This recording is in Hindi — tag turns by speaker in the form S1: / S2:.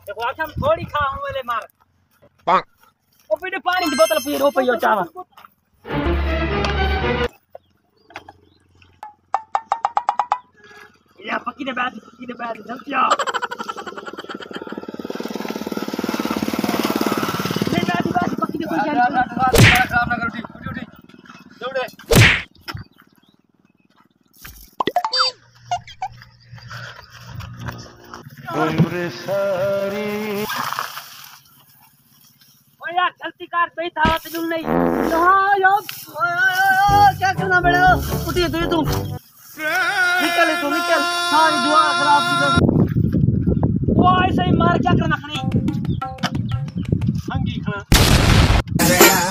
S1: देखो आखिर हम थोड़ी खाऊं वाले मार ओ पीने पानी की बोतल पी रो पियो चावा या पक्की ने बैठ जल्दी आ नहीं बैठ पक्की ने कोई जान खराब ना कर उठी दौड़े
S2: उम्र सारी
S1: ओ यार जल्दी कार पे था तुम नहीं हां यार क्या करना बड़ा उठी तू निकल सारी दुआ खराब की वो ऐसे ही मार क्या करना खनी संगी खना